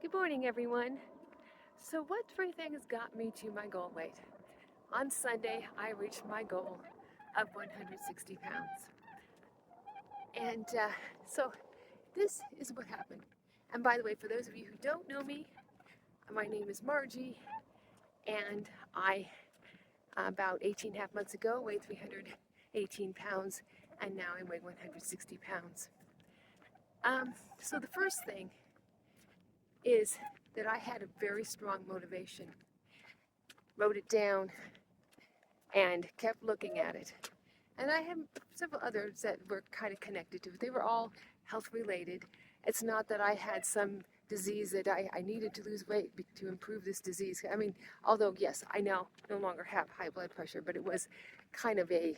Good morning, everyone. So what three things got me to my goal weight? On Sunday, I reached my goal of 160 pounds. And so this is what happened. And by the way, for those of you who don't know me, my name is Margie, and I, about 18 and a half months ago, weighed 318 pounds, and now I weigh 160 pounds. So the first thing is that I had a very strong motivation. Wrote it down and kept looking at it. And I have several others that were kind of connected to it. They were all health related. It's not that I had some disease that I needed to lose weight to improve this disease. I mean, although yes, I now no longer have high blood pressure, but it was kind of a,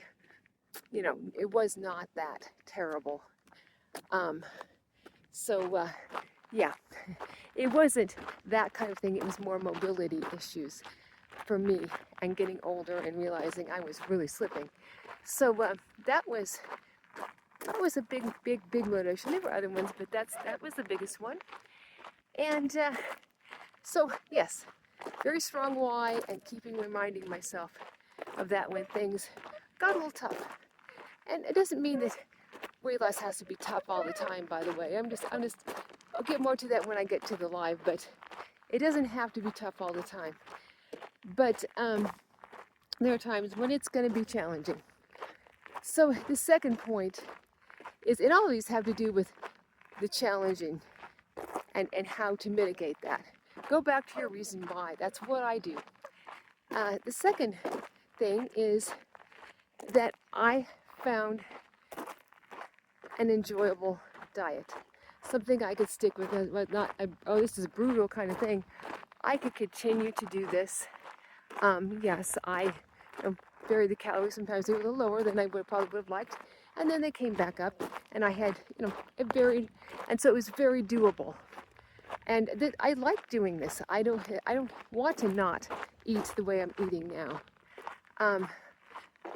it was not that terrible. Yeah, it wasn't that kind of thing. It was more mobility issues for me and getting older and realizing I was really slipping. So that was a big motivation. There were other ones, but that was the biggest one. And so yes, very strong why, and reminding myself of that when things got a little tough. And it doesn't mean that weight loss has to be tough all the time, by the way. I'll get more to that when I get to the live, but it doesn't have to be tough all the time. But there are times when it's going to be challenging. So the second point is, and all these have to do with the challenging and how to mitigate that. Go back to your reason why. That's what I do. The second thing is that I found an enjoyable diet. Something I could stick with, but not, this is a brutal kind of thing. I could continue to do this. Yes, I vary the calories. Sometimes they were a little lower than I probably would have liked. And then they came back up, and I had, it varied. And so it was very doable. And I like doing this. I don't want to not eat the way I'm eating now.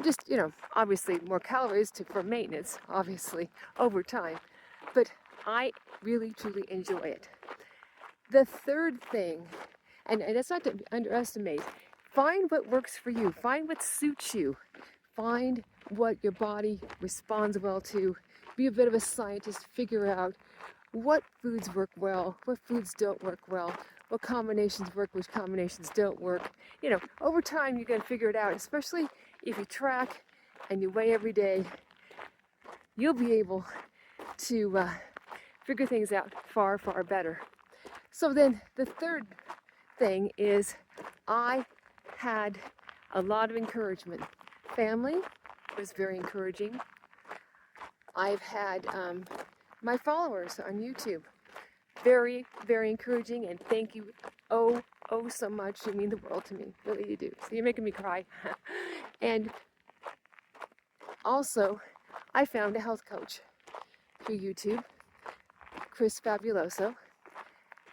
Just, obviously more calories for maintenance, obviously, over time. But I really, truly enjoy it. The third thing, and that's not to underestimate, find what works for you. Find what suits you. Find what your body responds well to. Be a bit of a scientist. Figure out what foods work well, what foods don't work well, what combinations work, which combinations don't work. Over time you're going to figure it out, especially if you track and you weigh every day. You'll be able to figure things out far, far better. So then the third thing is I had a lot of encouragement. Family was very encouraging. I've had my followers on YouTube, very, very encouraging, and thank you oh so much. You mean the world to me, really you do. So you're making me cry. And also, I found a health coach through YouTube, Chris Fabuloso,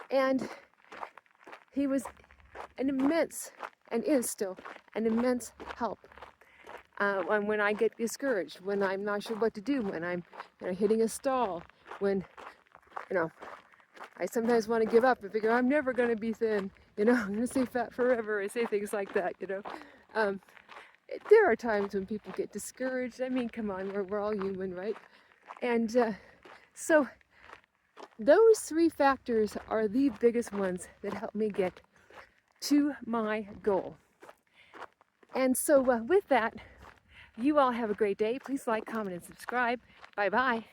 and he was an immense, and is still, an immense help. When I get discouraged, when I'm not sure what to do, when I'm hitting a stall, when I sometimes want to give up and figure I'm never going to be thin, I'm going to stay fat forever, and say things like that, There are times when people get discouraged. I mean, come on, we're all human, right? And so those three factors are the biggest ones that help me get to my goal. And so with that, you all have a great day. Please like, comment, and subscribe. Bye-bye.